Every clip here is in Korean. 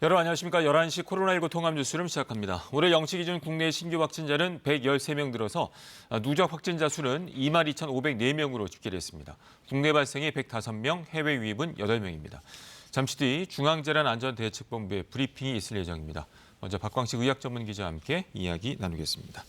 여러분 안녕하십니까. 11시 코로나19 통합 뉴스를 시작합니다. 올해 영시 기준 국내 신규 확진자는 113명 늘어서 누적 확진자 수는 22,504명으로 집계됐습니다. 국내 발생이 105명, 해외 유입은 8명입니다. 잠시 뒤 중앙재난안전대책본부의 브리핑이 있을 예정입니다. 먼저 박광식 의학전문기자와 함께 이야기 나누겠습니다.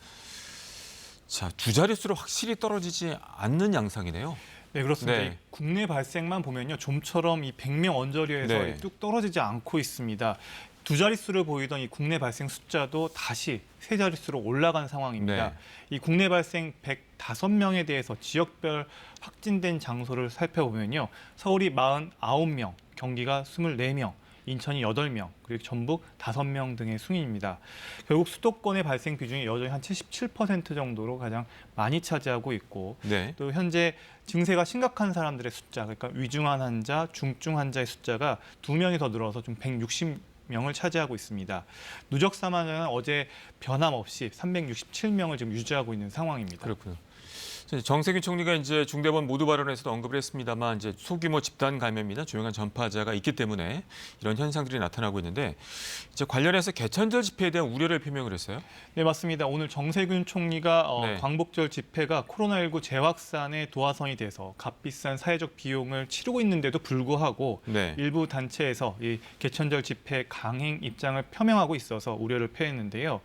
자, 두 자릿수로 확실히 떨어지지 않는 양상이네요. 네, 그렇습니다. 네. 국내 발생만 보면요, 좀처럼 이 100명 언저리에서 네. 뚝 떨어지지 않고 있습니다. 두 자릿수를 보이던 이 국내 발생 숫자도 다시 세 자릿수로 올라간 상황입니다. 네. 이 국내 발생 105명에 대해서 지역별 확진된 장소를 살펴보면요, 서울이 49명, 경기가 24명, 인천이 8명, 그리고 전북 5명 등의 순입니다. 결국 수도권의 발생 비중이 여전히 한 77% 정도로 가장 많이 차지하고 있고, 네. 또 현재 증세가 심각한 사람들의 숫자, 그러니까 위중한 환자, 중증 환자의 숫자가 2명이 더 늘어서 좀 160명을 차지하고 있습니다. 누적 사망자는 어제 변함없이 367명을 지금 유지하고 있는 상황입니다. 그렇군요. 정세균 총리가 이제 중대본 모두 발언에서도 언급을 했습니다만 이제 소규모 집단 감염이나 조용한 전파자가 있기 때문에 이런 현상들이 나타나고 있는데 이제 관련해서 개천절 집회에 대한 우려를 표명을 했어요. 네, 맞습니다. 오늘 정세균 총리가 네. 광복절 집회가 코로나19 재확산의 도화선이 돼서 값비싼 사회적 비용을 치르고 있는데도 불구하고 네. 일부 단체에서 이 개천절 집회 강행 입장을 표명하고 있어서 우려를 표했는데요.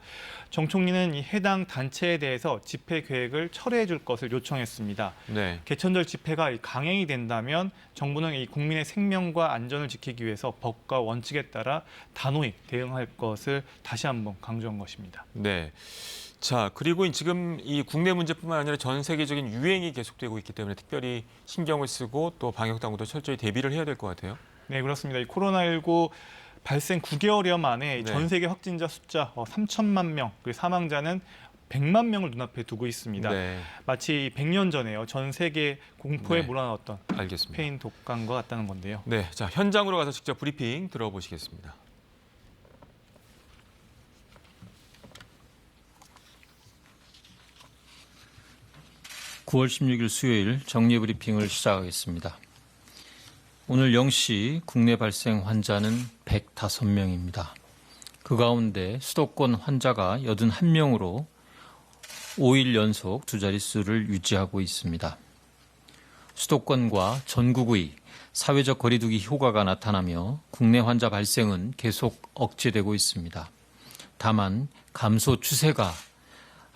정 총리는 이 해당 단체에 대해서 집회 계획을 철회해 줄 것을 요청했습니다. 네. 개천절 집회가 강행이 된다면 정부는 이 국민의 생명과 안전을 지키기 위해서 법과 원칙에 따라 단호히 대응할 것을 다시 한번 강조한 것입니다. 네. 자, 그리고 지금 이 국내 문제뿐만 아니라 전 세계적인 유행이 계속되고 있기 때문에 특별히 신경을 쓰고 또 방역 당국도 철저히 대비를 해야 될 것 같아요. 네, 그렇습니다. 이 코로나19 발생 9개월여 만에 네. 전 세계 확진자 숫자 3천만 명, 그리고 사망자는 100만 명을 눈앞에 두고 있습니다. 네. 마치 100년 전에요. 전 세계 공포에 네. 몰아넣었던 알겠습니다. 스페인 독감과 같다는 건데요. 네. 자, 현장으로 가서 직접 브리핑 들어보시겠습니다. (9월 16일) 수요일 정례 브리핑을 시작하겠습니다. 오늘 0시 국내 발생 환자는 105명입니다. 그 가운데 수도권 환자가 81명으로 5일 연속 두 자릿수를 유지하고 있습니다. 수도권과 전국의 사회적 거리두기 효과가 나타나며 국내 환자 발생은 계속 억제되고 있습니다. 다만 감소 추세가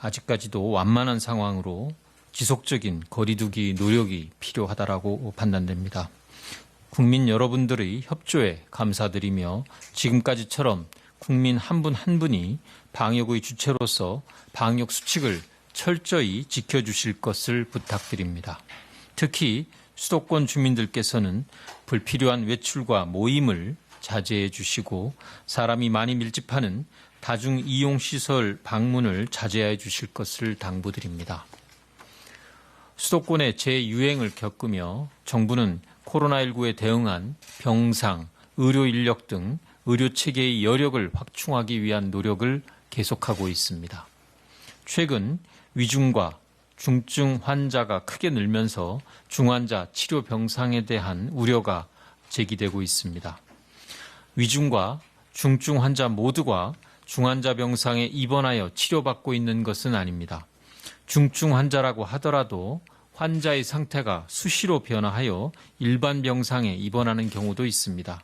아직까지도 완만한 상황으로 지속적인 거리두기 노력이 필요하다고 판단됩니다. 국민 여러분들의 협조에 감사드리며 지금까지처럼 국민 한 분 한 분이 방역의 주체로서 방역 수칙을 철저히 지켜주실 것을 부탁드립니다. 특히 수도권 주민들께서는 불필요한 외출과 모임을 자제해 주시고 사람이 많이 밀집하는 다중이용시설 방문을 자제해 주실 것을 당부드립니다. 수도권의 재유행을 겪으며 정부는 코로나19에 대응한 병상, 의료 인력 등 의료체계의 여력을 확충하기 위한 노력을 계속하고 있습니다. 최근 위중과 중증 환자가 크게 늘면서 중환자 치료 병상에 대한 우려가 제기되고 있습니다. 위중과 중증 환자 모두가 중환자 병상에 입원하여 치료받고 있는 것은 아닙니다. 중증 환자라고 하더라도 환자의 상태가 수시로 변화하여 일반 병상에 입원하는 경우도 있습니다.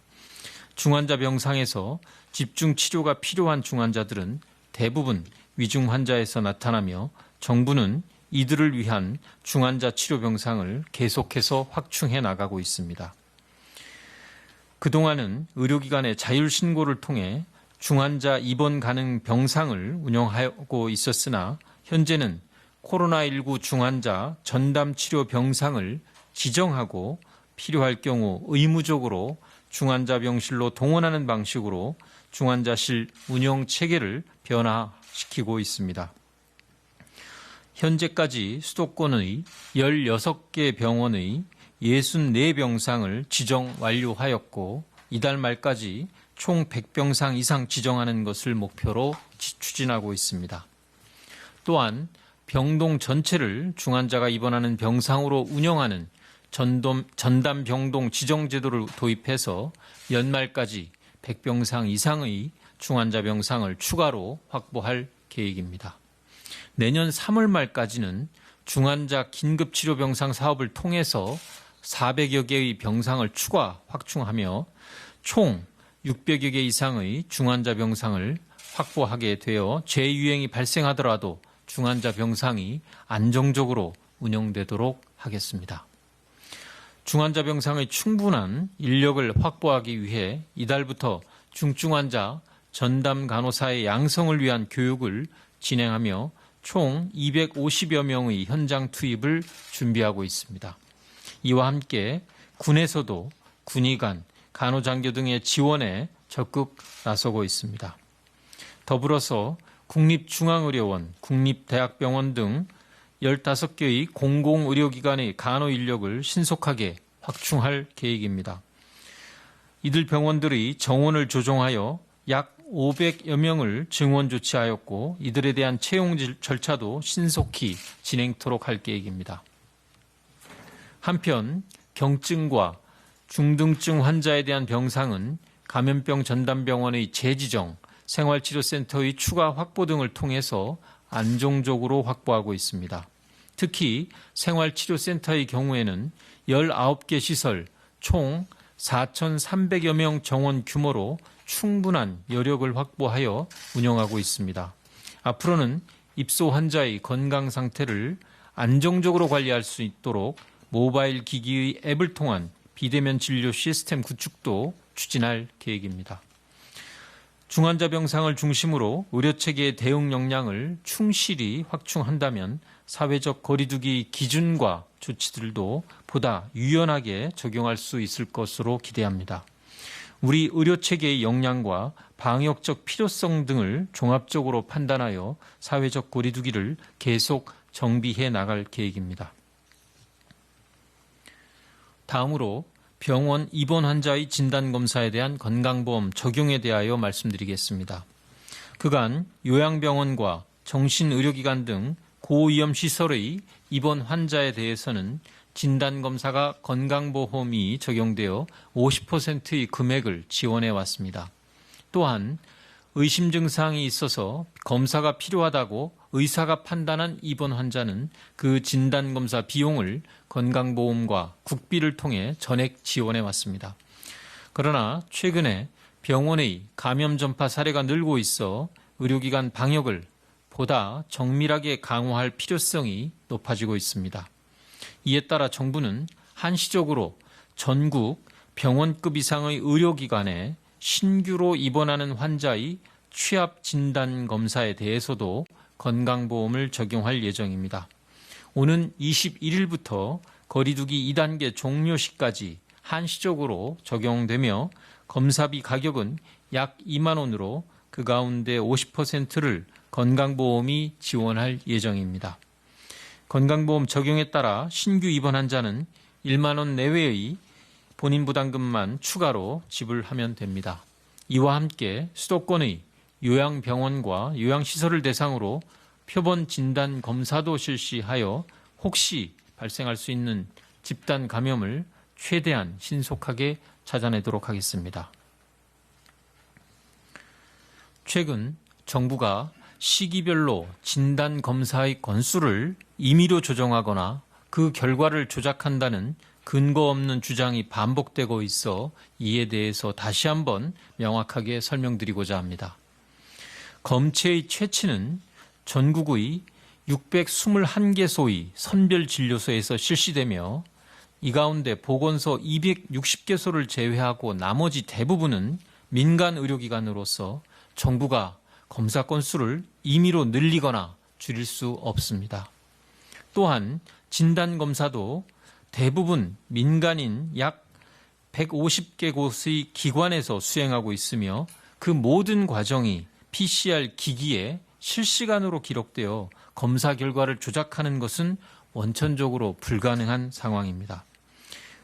중환자 병상에서 집중 치료가 필요한 중환자들은 대부분 위중 환자에서 나타나며 정부는 이들을 위한 중환자 치료 병상을 계속해서 확충해 나가고 있습니다. 그동안은 의료기관의 자율 신고를 통해 중환자 입원 가능 병상을 운영하고 있었으나 현재는 코로나19 중환자 전담 치료 병상을 지정하고 필요할 경우 의무적으로 중환자 병실로 동원하는 방식으로 중환자실 운영 체계를 변화시키고 있습니다. 현재까지 수도권의 16개 병원의 64병상을 지정 완료하였고 이달 말까지 총 100병상 이상 지정하는 것을 목표로 추진하고 있습니다. 또한 병동 전체를 중환자가 입원하는 병상으로 운영하는 전담 병동 지정 제도를 도입해서 연말까지 100병상 이상의 중환자 병상을 추가로 확보할 계획입니다. 내년 3월 말까지는 중환자 긴급치료병상 사업을 통해서 400여 개의 병상을 추가 확충하며 총 600여 개 이상의 중환자 병상을 확보하게 되어 재유행이 발생하더라도 중환자 병상이 안정적으로 운영되도록 하겠습니다. 중환자 병상의 충분한 인력을 확보하기 위해 이달부터 중증환자 전담 간호사의 양성을 위한 교육을 진행하며 총 250여 명의 현장 투입을 준비하고 있습니다. 이와 함께 군에서도 군의관, 간호장교 등의 지원에 적극 나서고 있습니다. 더불어서 국립중앙의료원, 국립대학병원 등 15개의 공공의료기관의 간호 인력을 신속하게 확충할 계획입니다. 이들 병원들의 정원을 조정하여 약 500여 명을 증원 조치하였고 이들에 대한 채용 절차도 신속히 진행토록 할 계획입니다. 한편 경증과 중등증 환자에 대한 병상은 감염병 전담병원의 재지정, 생활치료센터의 추가 확보 등을 통해서 안정적으로 확보하고 있습니다. 특히 생활치료센터의 경우에는 19개 시설 총 4,300여 명 정원 규모로 충분한 여력을 확보하여 운영하고 있습니다. 앞으로는 입소 환자의 건강 상태를 안정적으로 관리할 수 있도록 모바일 기기의 앱을 통한 비대면 진료 시스템 구축도 추진할 계획입니다. 중환자 병상을 중심으로 의료체계의 대응 역량을 충실히 확충한다면 사회적 거리두기 기준과 조치들도 보다 유연하게 적용할 수 있을 것으로 기대합니다. 우리 의료체계의 역량과 방역적 필요성 등을 종합적으로 판단하여 사회적 거리두기를 계속 정비해 나갈 계획입니다. 다음으로 병원 입원 환자의 진단검사에 대한 건강보험 적용에 대하여 말씀드리겠습니다. 그간 요양병원과 정신의료기관 등 고위험시설의 입원 환자에 대해서는 진단검사가 건강보험이 적용되어 50%의 금액을 지원해 왔습니다. 또한 의심 증상이 있어서 검사가 필요하다고 의사가 판단한 입원 환자는 그 진단검사 비용을 건강보험과 국비를 통해 전액 지원해 왔습니다. 그러나 최근에 병원의 감염 전파 사례가 늘고 있어 의료기관 방역을 보다 정밀하게 강화할 필요성이 높아지고 있습니다. 이에 따라 정부는 한시적으로 전국 병원급 이상의 의료기관에 신규로 입원하는 환자의 취합 진단 검사에 대해서도 건강보험을 적용할 예정입니다. 오는 21일부터 거리두기 2단계 종료 시까지 한시적으로 적용되며 검사비 가격은 약 2만 원으로 그 가운데 50%를 건강보험이 지원할 예정입니다. 건강보험 적용에 따라 신규 입원 환자는 1만 원 내외의 본인 부담금만 추가로 지불하면 됩니다. 이와 함께 수도권의 요양병원과 요양시설을 대상으로 표본 진단 검사도 실시하여 혹시 발생할 수 있는 집단 감염을 최대한 신속하게 찾아내도록 하겠습니다. 최근 정부가 시기별로 진단 검사의 건수를 임의로 조정하거나 그 결과를 조작한다는 근거 없는 주장이 반복되고 있어 이에 대해서 다시 한번 명확하게 설명드리고자 합니다. 검체의 채취는 전국의 621개소의 선별진료소에서 실시되며 이 가운데 보건소 260개소를 제외하고 나머지 대부분은 민간 의료기관으로서 정부가 검사 건수를 임의로 늘리거나 줄일 수 없습니다. 또한 진단검사도 대부분 민간인 약 150개 곳의 기관에서 수행하고 있으며 그 모든 과정이 PCR 기기에 실시간으로 기록되어 검사 결과를 조작하는 것은 원천적으로 불가능한 상황입니다.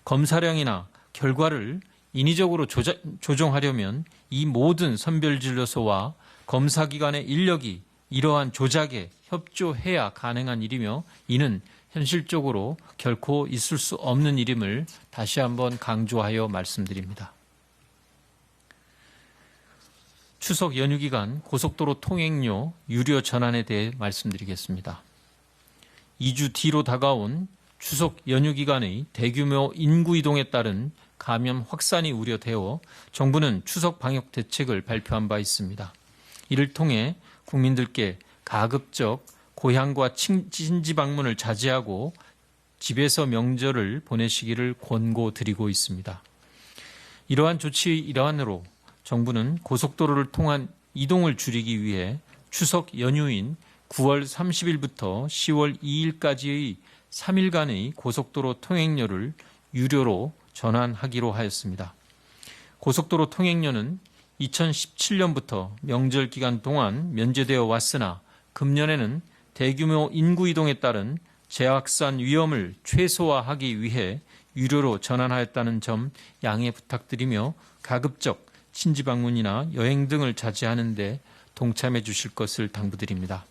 검사량이나 결과를 인위적으로 조정하려면 이 모든 선별진료소와 검사기관의 인력이 이러한 조작에 협조해야 가능한 일이며 이는 현실적으로 결코 있을 수 없는 일임을 다시 한번 강조하여 말씀드립니다. 추석 연휴 기간 고속도로 통행료 유료 전환에 대해 말씀드리겠습니다. 2주 뒤로 다가온 추석 연휴 기간의 대규모 인구 이동에 따른 감염 확산이 우려되어 정부는 추석 방역 대책을 발표한 바 있습니다. 이를 통해 국민들께 가급적 고향과 친지 방문을 자제하고 집에서 명절을 보내시기를 권고드리고 있습니다. 이러한 조치의 일환으로 정부는 고속도로를 통한 이동을 줄이기 위해 추석 연휴인 9월 30일부터 10월 2일까지의 3일간의 고속도로 통행료를 유료로 전환하기로 하였습니다. 고속도로 통행료는 2017년부터 명절 기간 동안 면제되어 왔으나 금년에는 대규모 인구 이동에 따른 재확산 위험을 최소화하기 위해 유료로 전환하였다는 점 양해 부탁드리며 가급적 친지 방문이나 여행 등을 자제하는 데 동참해 주실 것을 당부드립니다.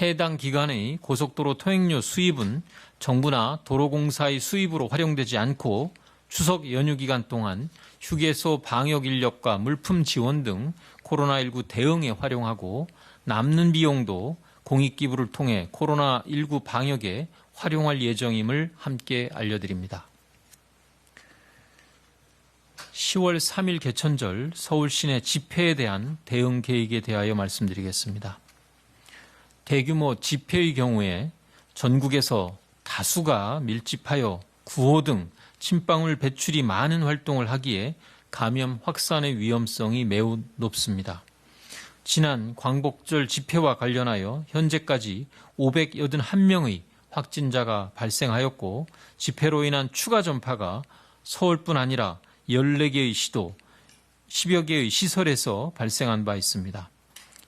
해당 기간의 고속도로 통행료 수입은 정부나 도로공사의 수입으로 활용되지 않고 추석 연휴 기간 동안 휴게소 방역 인력과 물품 지원 등 코로나19 대응에 활용하고 남는 비용도 공익기부를 통해 코로나19 방역에 활용할 예정임을 함께 알려드립니다. 10월 3일 개천절 서울 시내 집회에 대한 대응 계획에 대하여 말씀드리겠습니다. 대규모 집회의 경우에 전국에서 다수가 밀집하여 구호 등 침방울 배출이 많은 활동을 하기에 감염 확산의 위험성이 매우 높습니다. 지난 광복절 집회와 관련하여 현재까지 581명의 확진자가 발생하였고 집회로 인한 추가 전파가 서울뿐 아니라 14개의 시도, 10여 개의 시설에서 발생한 바 있습니다.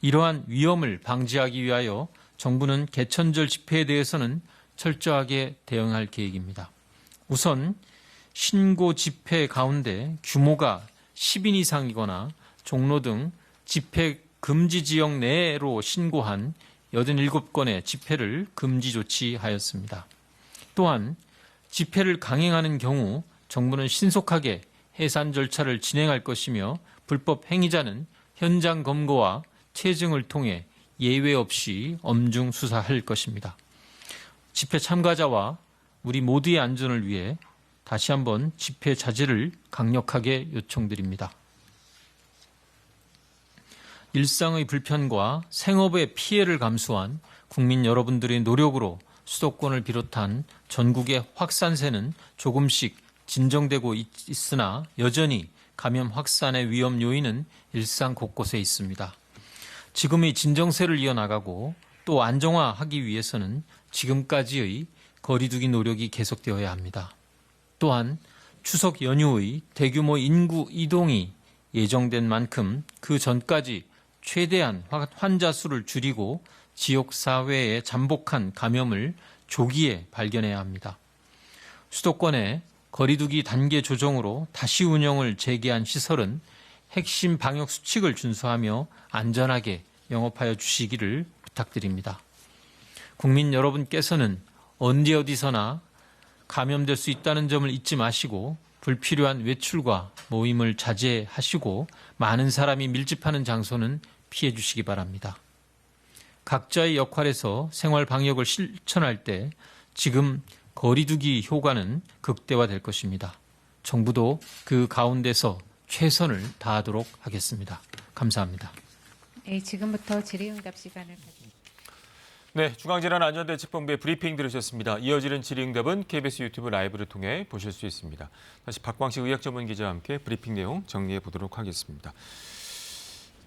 이러한 위험을 방지하기 위하여 정부는 개천절 집회에 대해서는 철저하게 대응할 계획입니다. 우선 신고 집회 가운데 규모가 10인 이상이거나 종로 등 집회 금지 지역 내로 신고한 87건의 집회를 금지 조치하였습니다. 또한 집회를 강행하는 경우 정부는 신속하게 해산 절차를 진행할 것이며 불법 행위자는 현장 검거와 체증을 통해 예외 없이 엄중 수사할 것입니다. 집회 참가자와 우리 모두의 안전을 위해 다시 한번 집회 자제를 강력하게 요청드립니다. 일상의 불편과 생업의 피해를 감수한 국민 여러분들의 노력으로 수도권을 비롯한 전국의 확산세는 조금씩 진정되고 있으나 여전히 감염 확산의 위험 요인은 일상 곳곳에 있습니다. 지금의 진정세를 이어나가고 또 안정화하기 위해서는 지금까지의 거리두기 노력이 계속되어야 합니다. 또한 추석 연휴의 대규모 인구 이동이 예정된 만큼 그 전까지 최대한 환자 수를 줄이고 지역사회에 잠복한 감염을 조기에 발견해야 합니다. 수도권의 거리두기 단계 조정으로 다시 운영을 재개한 시설은 핵심 방역 수칙을 준수하며 안전하게 영업하여 주시기를 부탁드립니다. 국민 여러분께서는 언제 어디서나 감염될 수 있다는 점을 잊지 마시고 불필요한 외출과 모임을 자제하시고 많은 사람이 밀집하는 장소는 피해 주시기 바랍니다. 각자의 역할에서 생활 방역을 실천할 때 지금 거리두기 효과는 극대화될 것입니다. 정부도 그 가운데서 최선을 다하도록 하겠습니다. 감사합니다. 네, 지금부터 질의응답 시간을 가집니다. 네, 중앙재난안전대책본부의 브리핑 들으셨습니다. 이어지는 질의응답은 KBS 유튜브 라이브를 통해 보실 수 있습니다. 다시 박광식 의학전문기자와 함께 브리핑 내용 정리해 보도록 하겠습니다.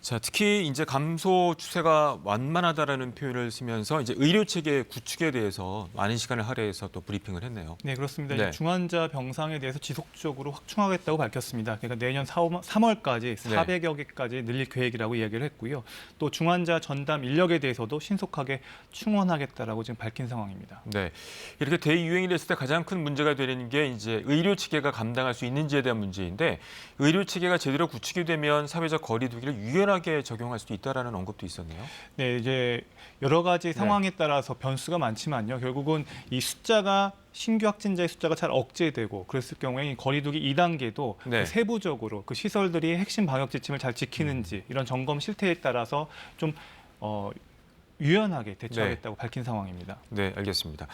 자, 특히 이제 감소 추세가 완만하다라는 표현을 쓰면서 이제 의료 체계 구축에 대해서 많은 시간을 할애해서 또 브리핑을 했네요. 네, 그렇습니다. 네. 중환자 병상에 대해서 지속적으로 확충하겠다고 밝혔습니다. 그러니까 내년 3월까지 400여 개까지 늘릴 계획이라고 이야기를 했고요. 또 중환자 전담 인력에 대해서도 신속하게 충원하겠다라고 지금 밝힌 상황입니다. 네, 이렇게 대유행이 됐을 때 가장 큰 문제가 되는 게 이제 의료 체계가 감당할 수 있는지에 대한 문제인데 의료 체계가 제대로 구축이 되면 사회적 거리두기를 유연하게 유연하게 적용할 수도 있다라는 언급도 있었네요. 네, 이제 여러 가지 상황에 따라서 변수가 많지만요. 결국은 이 숫자가 신규 확진자의 숫자가 잘 억제되고 그랬을 경우에 이 거리두기 2단계도 네. 세부적으로 그 시설들이 핵심 방역 지침을 잘 지키는지 이런 점검 실태에 따라서 좀 유연하게 대처하겠다고 밝힌 상황입니다. 네, 알겠습니다.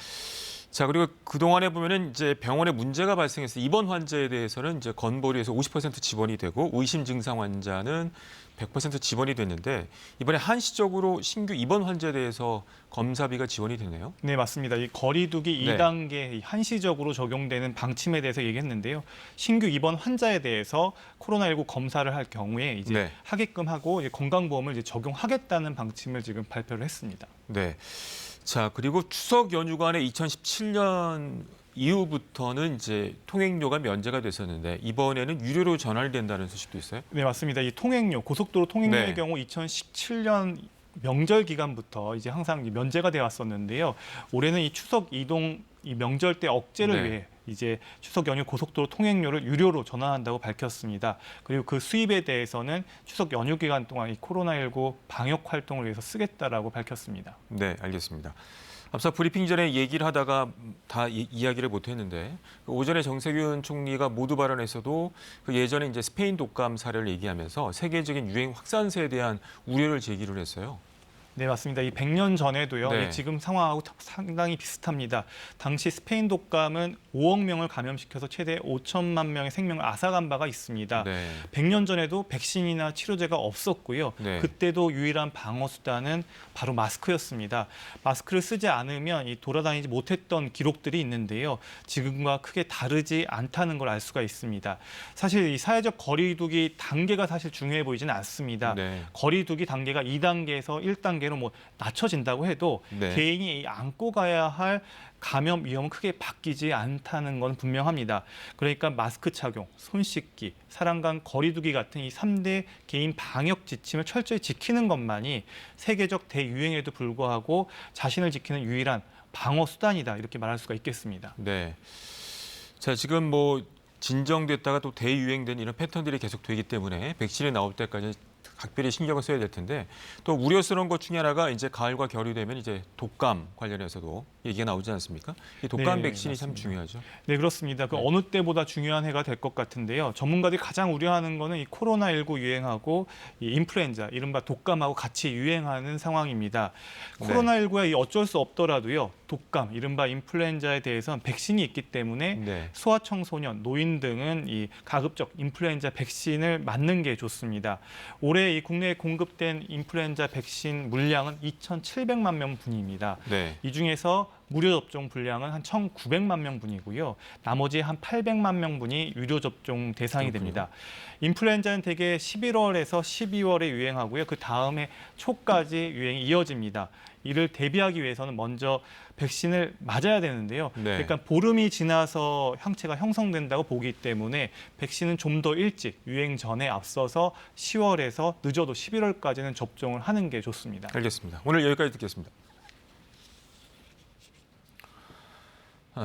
자, 그리고 그동안에 보면은 이제 병원에 문제가 발생해서 입원 환자에 대해서는 이제 건보료에서 50% 지원이 되고 의심 증상 환자는 100% 지원이 됐는데 이번에 한시적으로 신규 입원 환자에 대해서 검사비가 지원이 되네요. 네, 맞습니다. 이 거리두기 네. 2단계 한시적으로 적용되는 방침에 대해서 얘기했는데요. 신규 입원 환자에 대해서 코로나19 검사를 할 경우에 이제 네. 하게끔 하고 이제 건강보험을 이제 적용하겠다는 방침을 지금 발표를 했습니다. 네. 자, 그리고 추석 연휴간에 2017년 이후부터는 이제 통행료가 면제가 됐었는데 이번에는 유료로 전환된다는 소식도 있어요. 네, 맞습니다. 이 통행료, 고속도로 통행료의 네. 경우 2017년 명절 기간부터 이제 항상 면제가 되어 왔었는데요. 올해는 이 추석 이동 이 명절 때 억제를 네. 위해 이제 추석 연휴 고속도로 통행료를 유료로 전환한다고 밝혔습니다. 그리고 그 수입에 대해서는 추석 연휴 기간 동안 이 코로나19 방역 활동을 위해서 쓰겠다라고 밝혔습니다. 네, 알겠습니다. 앞서 브리핑 전에 얘기를 하다가 다 이야기를 못했는데 오전에 정세균 총리가 모두 발언에서도 그 예전에 이제 스페인 독감 사례를 얘기하면서 세계적인 유행 확산세에 대한 우려를 제기를 했어요. 네, 맞습니다. 이 100년 전에도요. 네. 이 지금 상황하고 상당히 비슷합니다. 당시 스페인 독감은 5억 명을 감염시켜서 최대 5천만 명의 생명을 앗아간 바가 있습니다. 네. 100년 전에도 백신이나 치료제가 없었고요. 네. 그때도 유일한 방어 수단은 바로 마스크였습니다. 마스크를 쓰지 않으면 이 돌아다니지 못했던 기록들이 있는데요. 지금과 크게 다르지 않다는 걸 알 수가 있습니다. 사실 이 사회적 거리두기 단계가 사실 중요해 보이지는 않습니다. 네. 거리두기 단계가 2단계에서 1단계로 뭐 낮춰진다고 해도 네. 개인이 안고 가야 할 감염 위험은 크게 바뀌지 않다는 건 분명합니다. 그러니까 마스크 착용, 손 씻기, 사람 간 거리두기 같은 이 3대 개인 방역 지침을 철저히 지키는 것만이 세계적 대유행에도 불구하고 자신을 지키는 유일한 방어 수단이다 이렇게 말할 수가 있겠습니다. 네. 자, 지금 뭐 진정됐다가 또 대유행된 이런 패턴들이 계속 되기 때문에 백신이 나올 때까지 각별히 신경을 써야 될 텐데 또 우려스러운 것 중에 하나가 이제 가을과 겨울이 되면 이제 독감 관련해서도 얘기가 나오지 않습니까? 이 독감 네, 백신이 참 맞습니다. 중요하죠. 네, 그렇습니다. 그 네. 어느 때보다 중요한 해가 될 것 같은데요. 전문가들이 가장 우려하는 거는 이 코로나19 유행하고 이 인플루엔자, 이른바 독감하고 같이 유행하는 상황입니다. 네. 코로나19야 이 어쩔 수 없더라도요. 독감, 이른바 인플루엔자에 대해서는 백신이 있기 때문에 네. 소아청소년, 노인 등은 이 가급적 인플루엔자 백신을 맞는 게 좋습니다. 올해 이 국내에 공급된 인플루엔자 백신 물량은 2,700만 명분입니다. 네. 이 중에서 무료 접종 분량은 한 1,900만 명분이고요. 나머지 한 800만 명분이 유료 접종 대상이 그렇군요. 됩니다. 인플루엔자는 대개 11월에서 12월에 유행하고요. 그 다음에 초까지 유행이 이어집니다. 이를 대비하기 위해서는 먼저 백신을 맞아야 되는데요. 네. 그러니까 보름이 지나서 항체가 형성된다고 보기 때문에 백신은 좀 더 일찍 유행 전에 앞서서 10월에서 늦어도 11월까지는 접종을 하는 게 좋습니다. 알겠습니다. 오늘 여기까지 듣겠습니다.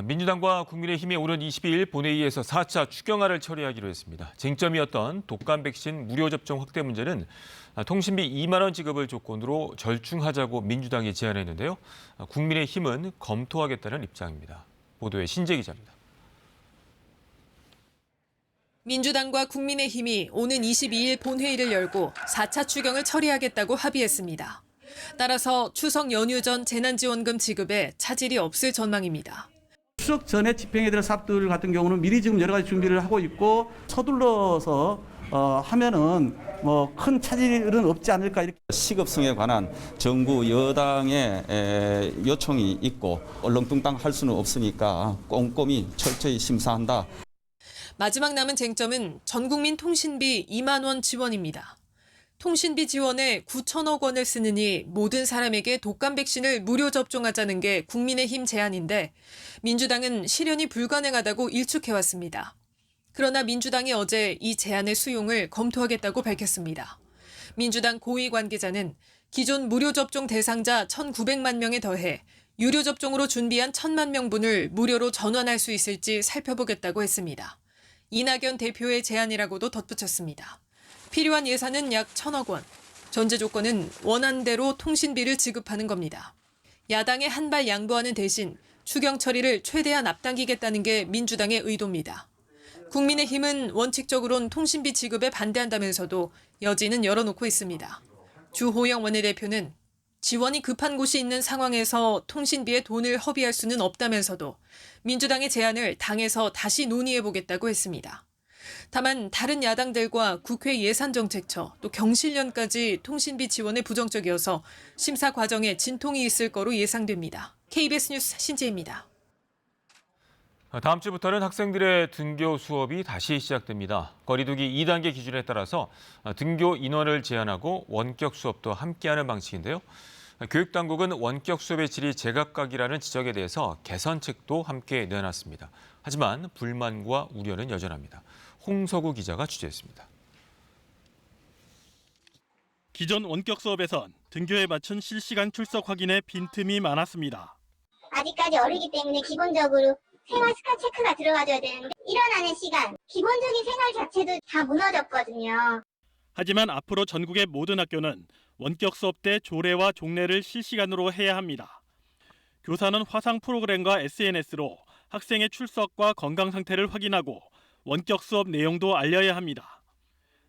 민주당과 국민의힘이 오는 22일 본회의에서 4차 추경안을 처리하기로 했습니다. 쟁점이었던 독감 백신 무료 접종 확대 문제는 통신비 2만 원 지급을 조건으로 절충하자고 민주당이 제안했는데요. 국민의힘은 검토하겠다는 입장입니다. 보도에 신재 기자입니다. 민주당과 국민의힘이 오는 22일 본회의를 열고 4차 추경을 처리하겠다고 합의했습니다. 따라서 추석 연휴 전 재난지원금 지급에 차질이 없을 전망입니다. 추석 전에 집행해야 될 사업들 같은 경우는 미리 지금 여러 가지 준비를 하고 있고 서둘러서 하면은 뭐 큰 차질은 없지 않을까 이렇게. 시급성에 관한 정부 여당의 요청이 있고 얼렁뚱땅 할 수는 없으니까 꼼꼼히 철저히 심사한다. 마지막 남은 쟁점은 전국민 통신비 2만 원 지원입니다. 통신비 지원에 9천억 원을 쓰느니 모든 사람에게 독감 백신을 무료 접종하자는 게 국민의힘 제안인데 민주당은 실현이 불가능하다고 일축해왔습니다. 그러나 민주당이 어제 이 제안의 수용을 검토하겠다고 밝혔습니다. 민주당 고위 관계자는 기존 무료 접종 대상자 1,900만 명에 더해 유료 접종으로 준비한 1,000만 명분을 무료로 전환할 수 있을지 살펴보겠다고 했습니다. 이낙연 대표의 제안이라고도 덧붙였습니다. 필요한 예산은 약 1,000억 원, 전제 조건은 원안대로 통신비를 지급하는 겁니다. 야당에 한 발 양보하는 대신 추경 처리를 최대한 앞당기겠다는 게 민주당의 의도입니다. 국민의힘은 원칙적으론 통신비 지급에 반대한다면서도 여지는 열어놓고 있습니다. 주호영 원내대표는 지원이 급한 곳이 있는 상황에서 통신비에 돈을 허비할 수는 없다면서도 민주당의 제안을 당에서 다시 논의해보겠다고 했습니다. 다만 다른 야당들과 국회 예산정책처 또 경실련까지 통신비 지원에 부정적이어서 심사 과정에 진통이 있을 거로 예상됩니다. KBS 뉴스 신지혜입니다. 다음 주부터는 학생들의 등교 수업이 다시 시작됩니다. 거리두기 2단계 기준에 따라서 등교 인원을 제한하고 원격 수업도 함께하는 방식인데요. 교육당국은 원격 수업의 질이 제각각이라는 지적에 대해서 개선책도 함께 내놨습니다. 하지만 불만과 우려는 여전합니다. 홍석우 기자가 취재했습니다. 기존 원격 수업에선 등교에 맞춘 실시간 출석 확인에 빈틈이 많았습니다. 아직까지 어리기 때문에 기본적으로 생활 습관 체크가 들어가줘야 되는데 일어나는 시간, 기본적인 생활 자체도 다 무너졌거든요. 하지만 앞으로 전국의 모든 학교는 원격 수업 때 조례와 종례를 실시간으로 해야 합니다. 교사는 화상 프로그램과 SNS로 학생의 출석과 건강 상태를 확인하고 원격 수업 내용도 알려야 합니다.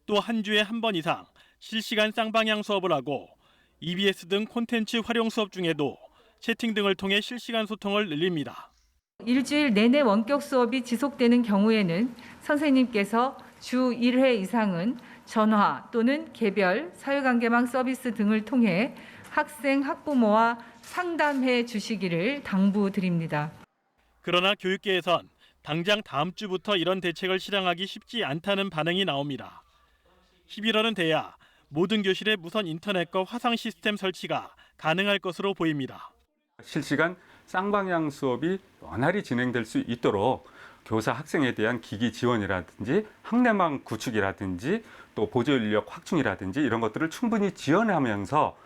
또 한 주에 한 번 이상 실시간 쌍방향 수업을 하고 EBS 등 콘텐츠 활용 수업 중에도 채팅 등을 통해 실시간 소통을 늘립니다. 일주일 내내 원격 수업이 지속되는 경우에는 선생님께서 주 1회 이상은 전화 또는 개별 사회관계망 서비스 등을 통해 학생, 학부모와 상담해 주시기를 당부드립니다. 그러나 교육계에선 당장 다음 주부터 이런 대책을 실행하기 쉽지 않다는 반응이 나옵니다. 11월은 돼야 모든 교실에 무선 인터넷과 화상 시스템 설치가 가능할 것으로 보입니다. 실시간 쌍방향 수업이 원활히 진행될 수 있도록 교사 학생에 대한 기기 지원이라든지 학내망 구축이라든지 또 보조 인력 확충이라든지 이런 것들을 충분히 지원하면서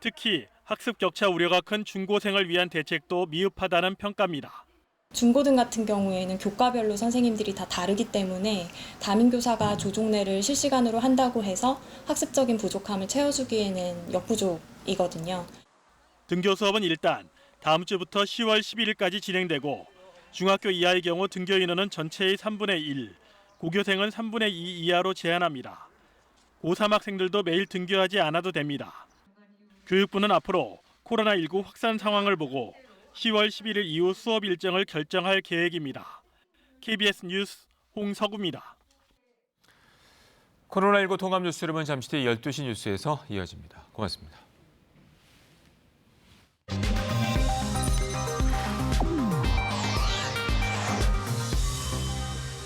특히 학습 격차 우려가 큰 중고생을 위한 대책도 미흡하다는 평가입니다. 중고등 같은 경우에는 교과별로 선생님들이 다 다르기 때문에 담임교사가 조종례를 실시간으로 한다고 해서 학습적인 부족함을 채워주기에는 역부족이거든요. 등교 수업은 일단 다음 주부터 10월 11일까지 진행되고 중학교 이하의 경우 등교 인원은 전체의 3분의 1, 고교생은 3분의 2 이하로 제한합니다. 고3 학생들도 매일 등교하지 않아도 됩니다. 교육부는 앞으로 코로나19 확산 상황을 보고 10월 11일 이후 수업 일정을 결정할 계획입니다. KBS 뉴스 홍석우입니다. 코로나19 통합 뉴스룸은 잠시 뒤 12시 뉴스에서 이어집니다. 고맙습니다.